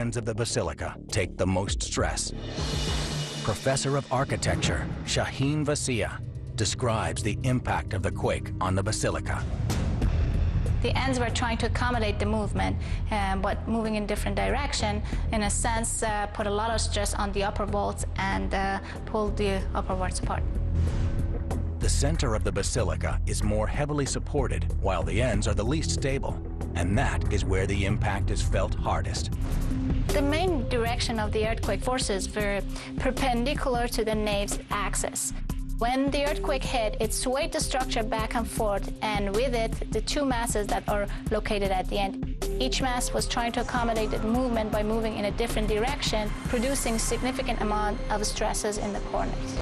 ends of the basilica take the most stress. Professor of Architecture Shaheen Vasia describes the impact of the quake on the basilica. The ends were trying to accommodate the movement, but moving in different direction, in a sense, put a lot of stress on the upper vaults and pulled the upper vaults apart. The center of the basilica is more heavily supported, while the ends are the least stable, and that is where the impact is felt hardest. The main direction of the earthquake forces were perpendicular to the nave's axis. When the earthquake hit, it swayed the structure back and forth, and with it, the two masses that are located at the end. Each mass was trying to accommodate the movement by moving in a different direction, producing significant amount of stresses in the corners.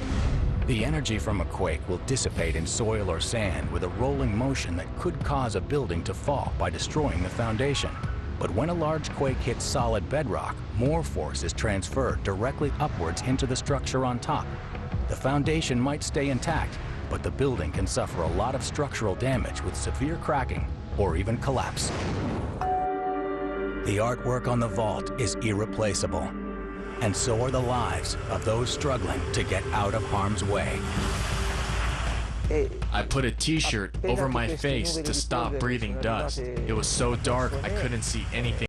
The energy from a quake will dissipate in soil or sand with a rolling motion that could cause a building to fall by destroying the foundation. But when a large quake hits solid bedrock, more force is transferred directly upwards into the structure on top. The foundation might stay intact, but the building can suffer a lot of structural damage with severe cracking or even collapse. The artwork on the vault is irreplaceable, and so are the lives of those struggling to get out of harm's way. I put a t-shirt over my face to stop breathing dust. It was so dark I couldn't see anything.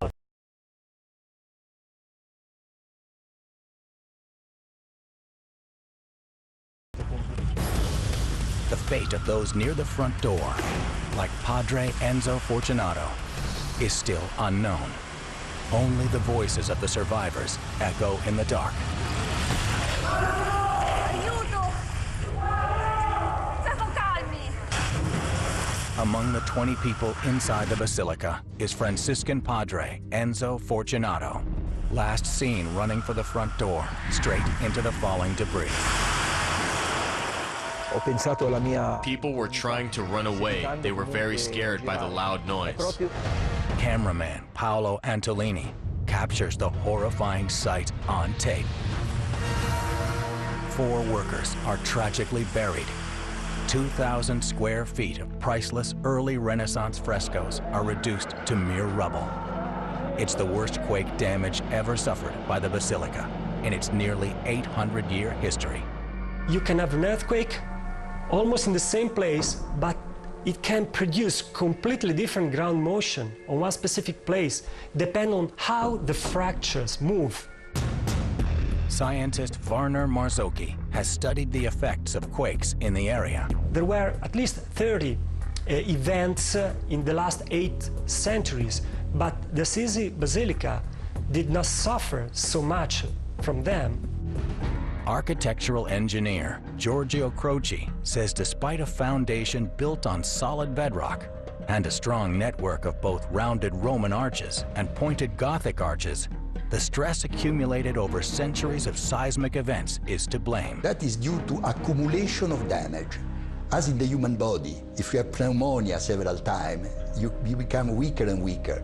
The fate of those near the front door, like Padre Enzo Fortunato, is still unknown. Only the voices of the survivors echo in the dark. Among the 20 people inside the basilica is Franciscan Padre Enzo Fortunato, last seen running for the front door, straight into the falling debris. People were trying to run away. They were very scared by the loud noise. Cameraman Paolo Antolini captures the horrifying sight on tape. 4 workers are tragically buried. 2,000 square feet of priceless early Renaissance frescoes are reduced to mere rubble. It's the worst quake damage ever suffered by the basilica in its nearly 800-year history. You can have an earthquake almost in the same place, but it can produce completely different ground motion on one specific place, depending on how the fractures move. Scientist Warner Marzocchi has studied the effects of quakes in the area. There were at least 30 events in the last 8 centuries, but the Assisi Basilica did not suffer so much from them. Architectural engineer Giorgio Croci says despite a foundation built on solid bedrock and a strong network of both rounded Roman arches and pointed Gothic arches, the stress accumulated over centuries of seismic events is to blame. That is due to accumulation of damage. As in the human body, if you have pneumonia several times, you become weaker and weaker.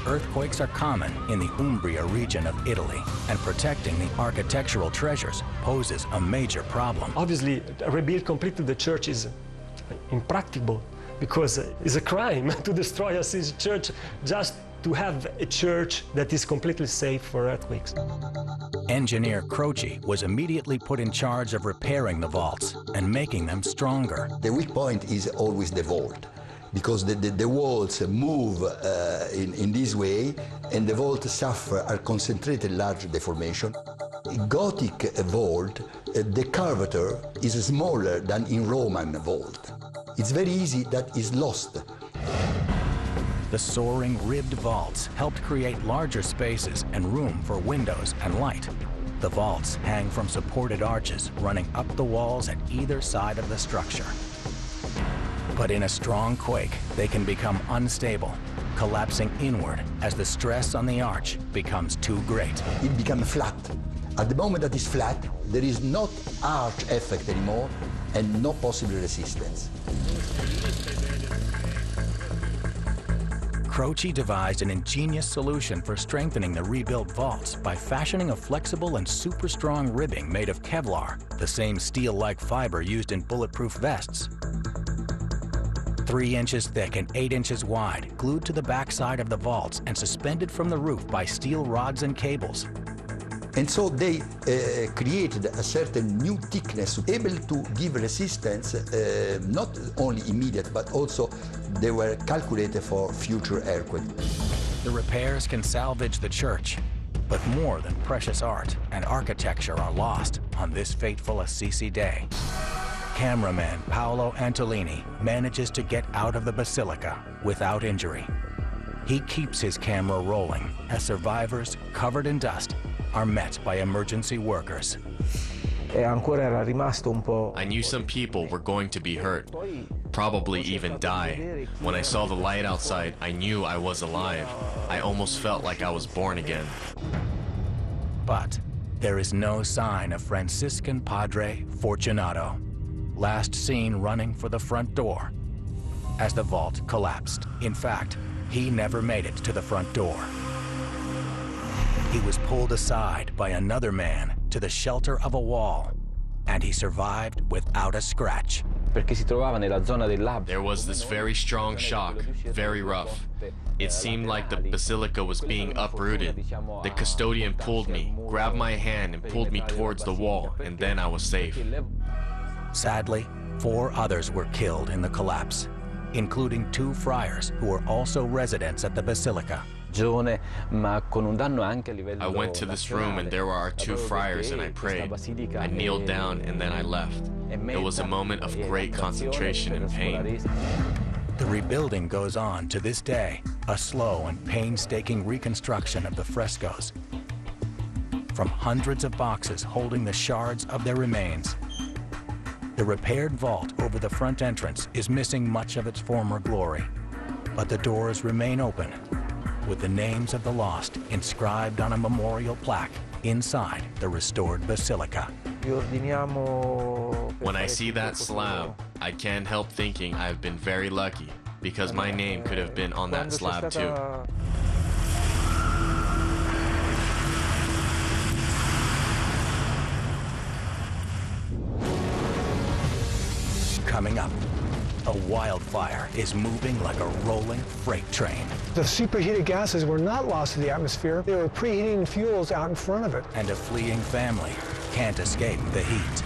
Earthquakes are common in the Umbria region of Italy, and protecting the architectural treasures poses a major problem. Obviously, rebuild completely the church is impracticable, because it's a crime to destroy Assisi Church just to have a church that is completely safe for earthquakes. Engineer Croci was immediately put in charge of repairing the vaults and making them stronger. The weak point is always the vault, because the walls move in this way, and the vault suffer a concentrated large deformation. In Gothic vault, the curvature is smaller than in Roman vault. It's very easy that is lost. The soaring ribbed vaults helped create larger spaces and room for windows and light. The vaults hang from supported arches running up the walls at either side of the structure. But in a strong quake, they can become unstable, collapsing inward as the stress on the arch becomes too great. It becomes flat. At the moment that it's flat, there is not arch effect anymore and no possible resistance. Croci devised an ingenious solution for strengthening the rebuilt vaults by fashioning a flexible and super strong ribbing made of Kevlar, the same steel-like fiber used in bulletproof vests. 3 inches thick and 8 inches wide, glued to the backside of the vaults and suspended from the roof by steel rods and cables. And so they created a certain new thickness, able to give resistance, not only immediate, but also they were calculated for future earthquakes. The repairs can salvage the church, but more than precious art and architecture are lost on this fateful Assisi day. Cameraman Paolo Antolini manages to get out of the basilica without injury. He keeps his camera rolling as survivors, covered in dust, are met by emergency workers. I knew some people were going to be hurt, probably even die. When I saw the light outside, I knew I was alive. I almost felt like I was born again. But there is no sign of Franciscan Padre Fortunato, last seen running for the front door as the vault collapsed. In fact, he never made it to the front door. He was pulled aside by another man to the shelter of a wall, and he survived without a scratch. There was this very strong shock, very rough. It seemed like the basilica was being uprooted. The custodian pulled me, grabbed my hand and pulled me towards the wall, and then I was safe. Sadly, 4 others were killed in the collapse, including 2 friars who were also residents at the basilica. I went to this room and there were our 2 friars and I prayed. I kneeled down and then I left. It was a moment of great concentration and pain. The rebuilding goes on to this day, a slow and painstaking reconstruction of the frescoes. From hundreds of boxes holding the shards of their remains, the repaired vault over the front entrance is missing much of its former glory, but the doors remain open, with the names of the lost inscribed on a memorial plaque inside the restored basilica. When I see that slab, I can't help thinking I've been very lucky, because my name could have been on that slab too. Coming up, a wildfire is moving like a rolling freight train. The superheated gases were not lost to the atmosphere. They were preheating fuels out in front of it. And a fleeing family can't escape the heat.